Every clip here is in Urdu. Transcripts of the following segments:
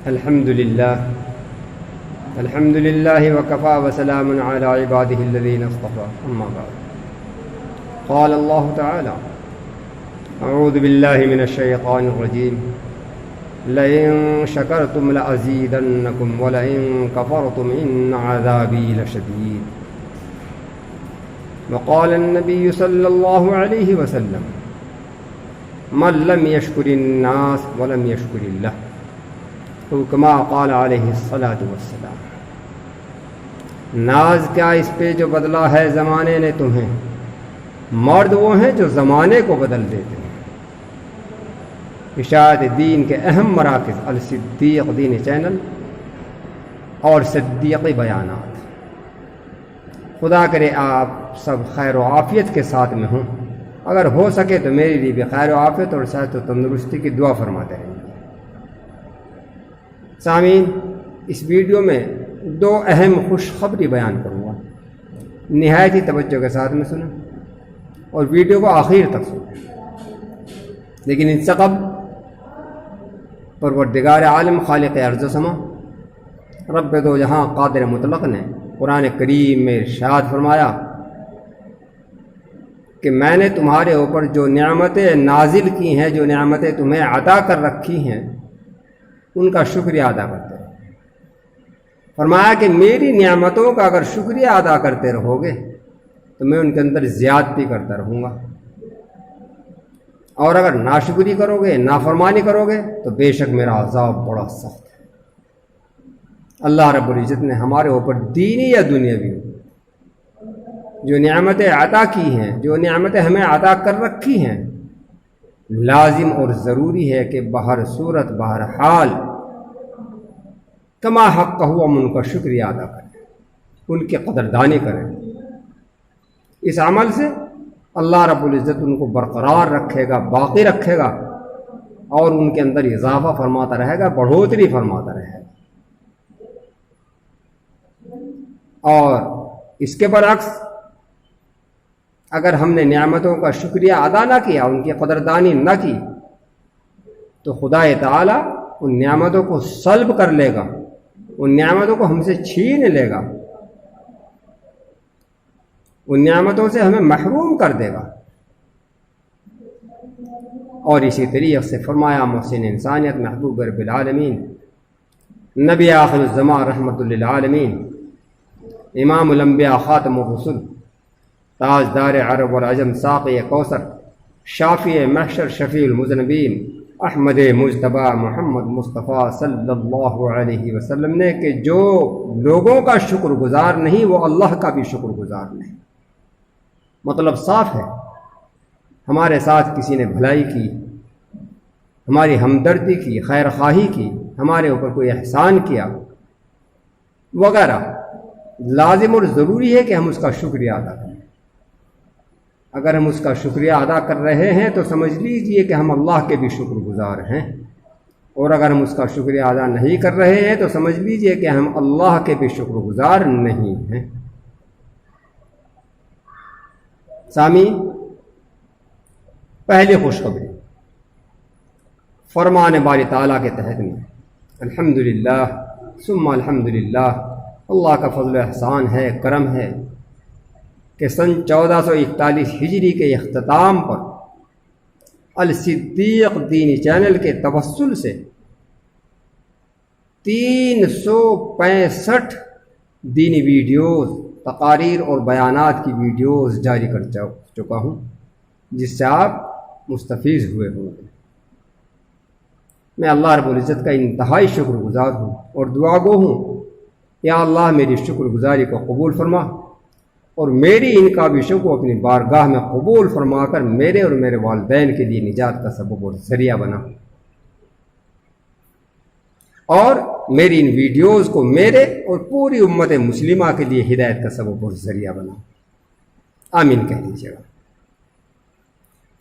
الحمد لله وكفى وسلام على عباده الذين اصطفى أما بعد قال الله تعالى أعوذ بالله من الشيطان الرجيم لئن شكرتم لأزيدنكم ولئن كفرتم إن عذابي لشديد وقال النبي صلى الله عليه وسلم من لم يشكر الناس ولم يشكر الله كما قال علیہ الصلاۃ والسلام۔ ناز کیا اس پہ جو بدلا ہے زمانے نے تمہیں، مرد وہ ہیں جو زمانے کو بدل دیتے ہیں۔ اشاعت دین کے اہم مراکز الصدیق دین چینل اور صدیقی بیانات۔ خدا کرے آپ سب خیر و عافیت کے ساتھ میں ہوں، اگر ہو سکے تو میری لیے بھی خیر و عافیت اور صحت و تندرستی کی دعا فرماتے رہیں۔ سامعین، اس ویڈیو میں دو اہم خوشخبری بیان کروں گا، نہایت ہی توجہ کے ساتھ میں سنیں اور ویڈیو کو آخر تک سنیں۔ لیکن ان سے قبل پروردگار عالم خالق ارض و سما رب دو جہاں قادر مطلق نے قرآن کریم میں ارشاد فرمایا کہ میں نے تمہارے اوپر جو نعمتیں نازل کی ہیں، جو نعمتیں تمہیں عطا کر رکھی ہیں، ان کا شکریہ ادا کرتے رہو۔ فرمایا کہ میری نعمتوں کا اگر شکریہ ادا کرتے رہو گے تو میں ان کے اندر زیادتی کرتا رہوں گا، اور اگر ناشکری کرو گے، نافرمانی کرو گے تو بے شک میرا عذاب بڑا سخت ہے۔ اللہ رب العزت نے ہمارے اوپر دینی یا دنیاوی جو نعمتیں عطا کی ہیں، جو نعمتیں ہمیں عطا کر رکھی ہیں، لازم اور ضروری ہے کہ بہر صورت بہر حال کما حق کا ہوا ہم ان کا شکریہ ادا کریں، ان کی قدردانی کریں۔ اس عمل سے اللہ رب العزت ان کو برقرار رکھے گا، باقی رکھے گا، اور ان کے اندر اضافہ فرماتا رہے گا، بڑھوتری فرماتا رہے گا۔ اور اس کے برعکس اگر ہم نے نعمتوں کا شکریہ ادا نہ کیا، ان کی قدردانی نہ کی، تو خدا تعالی ان نعمتوں کو سلب کر لے گا، ان نعمتوں کو ہم سے چھین لے گا، ان نعمتوں سے ہمیں محروم کر دے گا۔ اور اسی طریقے سے فرمایا محسن انسانیت محبوب رب العالمین نبی آخر الزمان رحمت للعالمین امام الانبیاء خاتم الرسل تاجدار عرب والعجم ساقی کوثر شافی محشر شفیع المذنبین احمد مجتبی محمد مصطفیٰ صلی اللہ علیہ وسلم نے کہ جو لوگوں کا شکر گزار نہیں وہ اللہ کا بھی شکر گزار نہیں۔ مطلب صاف ہے، ہمارے ساتھ کسی نے بھلائی کی، ہماری ہمدردی کی، خیر خواہی کی، ہمارے اوپر کوئی احسان کیا وغیرہ، لازم اور ضروری ہے کہ ہم اس کا شکریہ ادا کریں۔ اگر ہم اس کا شکریہ ادا کر رہے ہیں تو سمجھ لیجئے کہ ہم اللہ کے بھی شکر گزار ہیں، اور اگر ہم اس کا شکریہ ادا نہیں کر رہے ہیں تو سمجھ لیجئے کہ ہم اللہ کے بھی شکر گزار نہیں ہیں۔ سامعین، پہلی خوشخبری فرمان باری تعالیٰ کے تحت میں الحمدللہ ثم الحمدللہ، اللہ کا فضل و احسان ہے، کرم ہے کہ سن 1441 ہجری کے اختتام پر الصدیق دینی چینل کے توسل سے 365 دینی ویڈیوز، تقاریر اور بیانات کی ویڈیوز جاری کر چکا ہوں، جس سے آپ مستفیض ہوئے ہوں گے۔ میں اللہ رب العزت کا انتہائی شکر گزار ہوں اور دعا گو ہوں، یا اللہ میری شکر گزاری کو قبول فرما اور میری ان کاوشوں کو اپنی بارگاہ میں قبول فرما کر میرے اور میرے والدین کے لیے نجات کا سبب اور ذریعہ بنا، اور میری ان ویڈیوز کو میرے اور پوری امت مسلمہ کے لیے ہدایت کا سبب اور ذریعہ بنا۔ آمین کہہ دیجیے گا۔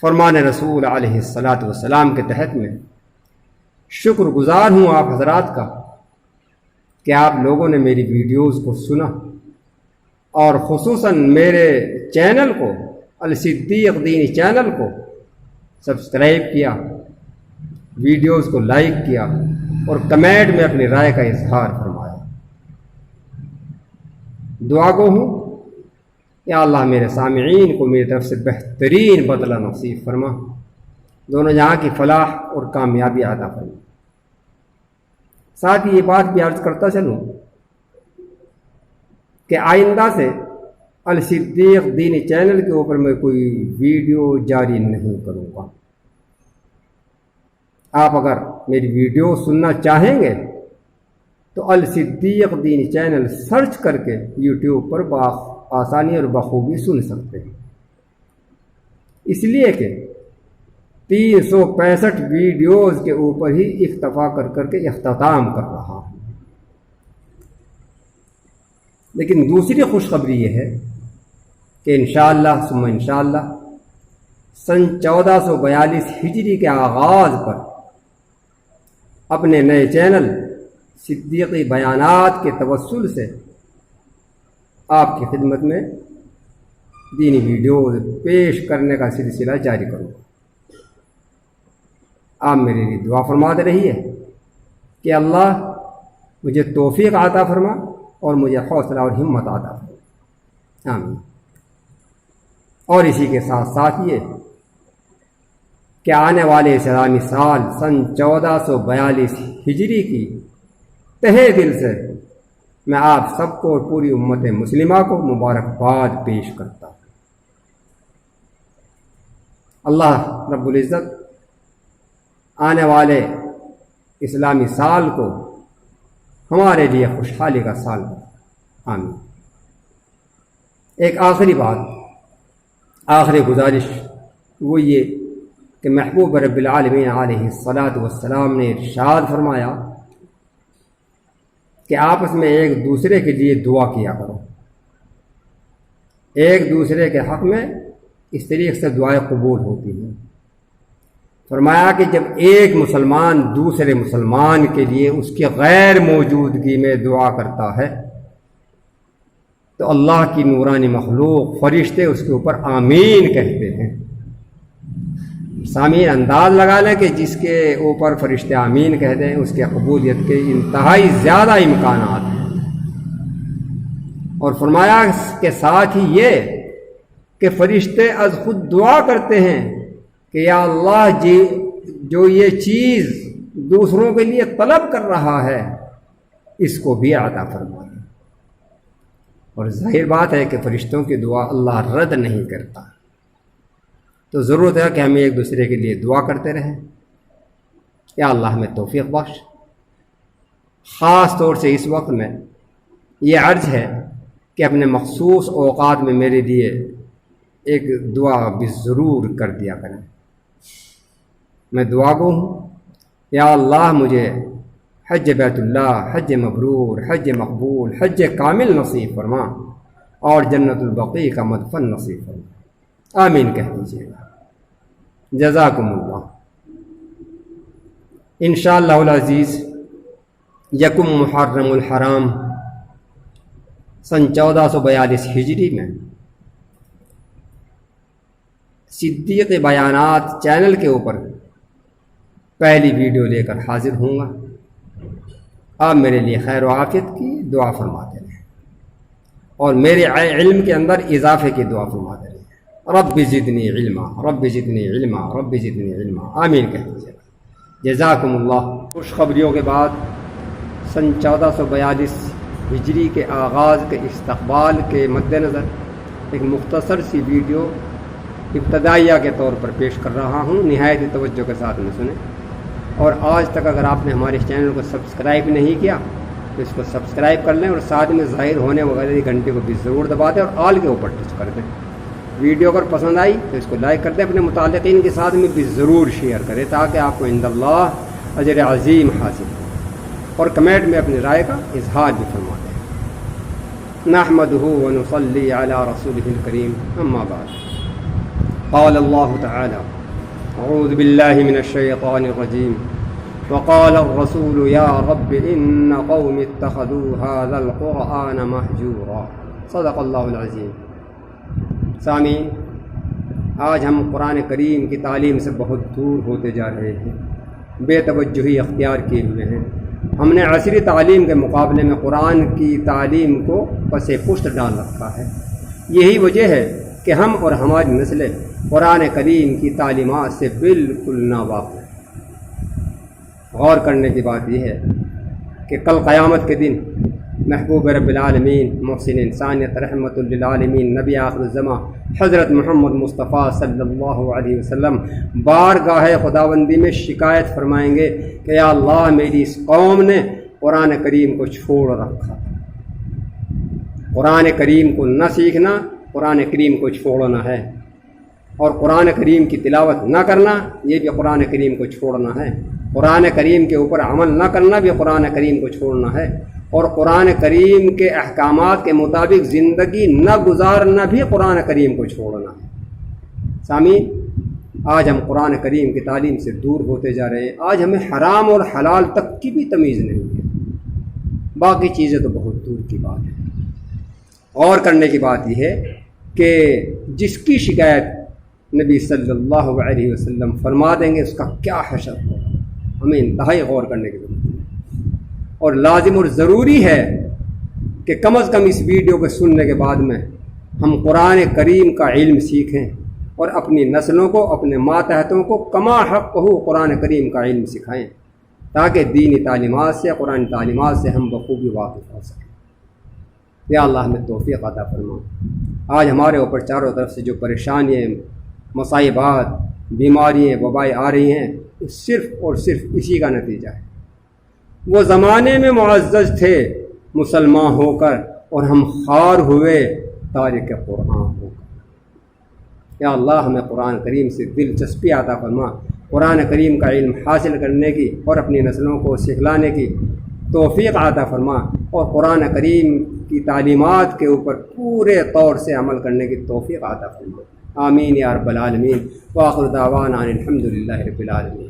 فرمان رسول علیہ الصلاۃ والسلام کے تحت میں شکر گزار ہوں آپ حضرات کا کہ آپ لوگوں نے میری ویڈیوز کو سنا، اور خصوصاً میرے چینل کو، الصدیق دینی چینل کو سبسکرائب کیا، ویڈیوز کو لائک کیا اور کمنٹ میں اپنی رائے کا اظہار فرمایا۔ دعا گو ہوں یا اللہ میرے سامعین کو میری طرف سے بہترین بدلہ نصیب فرما، دونوں جہاں کی فلاح اور کامیابی عطا فرما۔ ساتھ ہی یہ بات بھی عرض کرتا چلوں کہ آئندہ سے الصدیق دینی چینل کے اوپر میں کوئی ویڈیو جاری نہیں کروں گا۔ آپ اگر میری ویڈیو سننا چاہیں گے تو الصدیق دینی چینل سرچ کر کے یوٹیوب پر آسانی اور بخوبی سن سکتے ہیں، اس لیے کہ 365 ویڈیوز کے اوپر ہی اکتفا کر کے اختتام کر رہا ہوں۔ لیکن دوسری خوشخبری یہ ہے کہ انشاءاللہ ثم انشاءاللہ سن 1442 ہجری کے آغاز پر اپنے نئے چینل صدیقی بیانات کے توسل سے آپ کی خدمت میں دینی ویڈیوز پیش کرنے کا سلسلہ جاری کروں گا۔ آپ میرے لیے دعا فرماتے رہیے کہ اللہ مجھے توفیق عطا فرما اور مجھے حوصلہ اور ہمت عطا فرما، آمین۔ اور اسی کے ساتھ ساتھ یہ کہ آنے والے اسلامی سال سن 1442 ہجری کی تہہ دل سے میں آپ سب کو اور پوری امت مسلمہ کو مبارکباد پیش کرتا ہوں۔ اللہ رب العزت آنے والے اسلامی سال کو ہمارے لیے خوشحالی کا سال بنا، آمین۔ ایک آخری بات، آخری گزارش وہ یہ کہ محبوب رب العالمین علیہ الصلاۃ والسلام نے ارشاد فرمایا کہ آپس میں ایک دوسرے کے لیے دعا کیا کرو، ایک دوسرے کے حق میں اس طریقے سے دعائیں قبول ہوتی ہیں۔ فرمایا کہ جب ایک مسلمان دوسرے مسلمان کے لیے اس کی غیر موجودگی میں دعا کرتا ہے تو اللہ کی نورانی مخلوق فرشتے اس کے اوپر آمین کہتے ہیں۔ سامعین انداز لگا لیں کہ جس کے اوپر فرشتے آمین کہتے ہیں اس کے قبولیت کے انتہائی زیادہ امکانات ہیں۔ اور فرمایا کہ ساتھ ہی یہ کہ فرشتے از خود دعا کرتے ہیں کہ یا اللہ جی جو یہ چیز دوسروں کے لیے طلب کر رہا ہے اس کو بھی عطا فرما دے۔ اور ظاہر بات ہے کہ فرشتوں کی دعا اللہ رد نہیں کرتا، تو ضرورت ہے کہ ہمیں ایک دوسرے کے لیے دعا کرتے رہیں، یا اللہ ہمیں توفیق بخش۔ خاص طور سے اس وقت میں یہ عرض ہے کہ اپنے مخصوص اوقات میں میرے لیے ایک دعا بھی ضرور کر دیا کریں۔ میں دعا گو ہوں، یا اللہ مجھے حج بیت اللہ، حج مبرور، حج مقبول، حج کامل نصیب فرما اور جنت البقیع کا مدفن نصیب فرما، آمین کہہ دیجیے گا۔ جزاکم اللہ۔ انشاءاللہ العزیز یکم محرم الحرام سن 1442 ہجری میں صدیق بیانات چینل کے اوپر پہلی ویڈیو لے کر حاضر ہوں گا۔ آپ میرے لیے خیر و عافیت کی دعا فرماتے رہیں اور میرے علم کے اندر اضافے کی دعا فرماتے رہیں۔ رب زدنی علما، رب زدنی علما، رب زدنی علما، آمین کہہ دیجیے گا۔ جزاکم اللہ۔ خوشخبریوں کے بعد سن 1442 ہجری کے آغاز کے استقبال کے مد نظر ایک مختصر سی ویڈیو ابتدائیہ کے طور پر پیش کر رہا ہوں، نہایت توجہ کے ساتھ میں سنیں۔ اور آج تک اگر آپ نے ہمارے چینل کو سبسکرائب نہیں کیا تو اس کو سبسکرائب کر لیں اور ساتھ میں ظاہر ہونے والی گھنٹی کو بھی ضرور دبا دیں اور آل کے اوپر ٹچ کر دیں۔ ویڈیو اگر پسند آئی تو اس کو لائک کر دیں، اپنے متعلقین کے ساتھ میں بھی ضرور شیئر کریں تاکہ آپ کو عند اللہ اجر عظیم حاصل ہو، اور کمنٹ میں اپنی رائے کا اظہار بھی فرما دیں۔ نحمدہ ونصلی علی رسولہ الکریم، اما بعد۔ قال اللہ تعالی اعوذ باللہ من الشیطان الرجیم وقال الرسول یا رب ان قوم اتخذوا هذا القرآن مہجورا، صدق اللہ العظیم۔ سامعین، آج ہم قرآن کریم کی تعلیم سے بہت دور ہوتے جا رہے ہیں۔ بے توجہی اختیار کیے ہوئے ہیں۔ ہم نے عصری تعلیم کے مقابلے میں قرآن کی تعلیم کو پس پشت ڈال رکھا ہے۔ یہی وجہ ہے کہ ہم اور ہماری نسلیں قرآن کریم کی تعلیمات سے بالکل ناواقف ہیں۔ غور کرنے کی بات یہ ہے کہ کل قیامت کے دن محبوب رب العالمین، محسن انسانیت، رحمت للعالمین، نبی آخر الزماں حضرت محمد مصطفیٰ صلی اللہ علیہ وسلم بارگاہ خداوندی میں شکایت فرمائیں گے کہ یا اللہ، میری اس قوم نے قرآن کریم کو چھوڑ رکھا۔ قرآن کریم کو نہ سیکھنا، قرآن کریم کو چھوڑنا ہے، اور قرآن کریم کی تلاوت نہ کرنا یہ بھی قرآن کریم کو چھوڑنا ہے، قرآن کریم کے اوپر عمل نہ کرنا بھی قرآن کریم کو چھوڑنا ہے، اور قرآن کریم کے احکامات کے مطابق زندگی نہ گزارنا بھی قرآن کریم کو چھوڑنا ہے۔ سامعین، آج ہم قرآن کریم کی تعلیم سے دور ہوتے جا رہے ہیں۔ آج ہمیں حرام اور حلال تک کی بھی تمیز نہیں ہے، باقی چیزیں تو بہت دور کی بات ہے۔ غور کرنے کی بات یہ ہے کہ جس کی شکایت نبی صلی اللہ علیہ وسلم فرما دیں گے اس کا کیا حشر ہوگا، ہمیں انتہائی غور کرنے کی ضرورت ہے۔ اور لازم اور ضروری ہے کہ کم از کم اس ویڈیو کو سننے کے بعد میں ہم قرآن کریم کا علم سیکھیں اور اپنی نسلوں کو، اپنے ماتحتوں کو کما حق قرآن کریم کا علم سکھائیں، تاکہ دینی تعلیمات سے، قرآن تعلیمات سے ہم بخوبی واقف ہو سکیں۔ یا اللہ ہمیں توفیق عطا فرما۔ آج ہمارے اوپر چاروں طرف سے جو پریشانیاں، مصائبات، بیماریاں، وبائیں آ رہی ہیں، صرف اور صرف اسی کا نتیجہ ہے۔ وہ زمانے میں معزز تھے مسلمان ہو کر، اور ہم خوار ہوئے تارک قرآن ہو کر۔ یا اللہ ہمیں قرآن کریم سے دلچسپی عطا فرما، قرآن کریم کا علم حاصل کرنے کی اور اپنی نسلوں کو سکھلانے کی توفیق عطا فرما، اور قرآن کریم کی تعلیمات کے اوپر پورے طور سے عمل کرنے کی توفیق عطا فرما۔ آمین یا رب العالمین۔ وآخر دعوانا ان الحمد للہ رب العالمین۔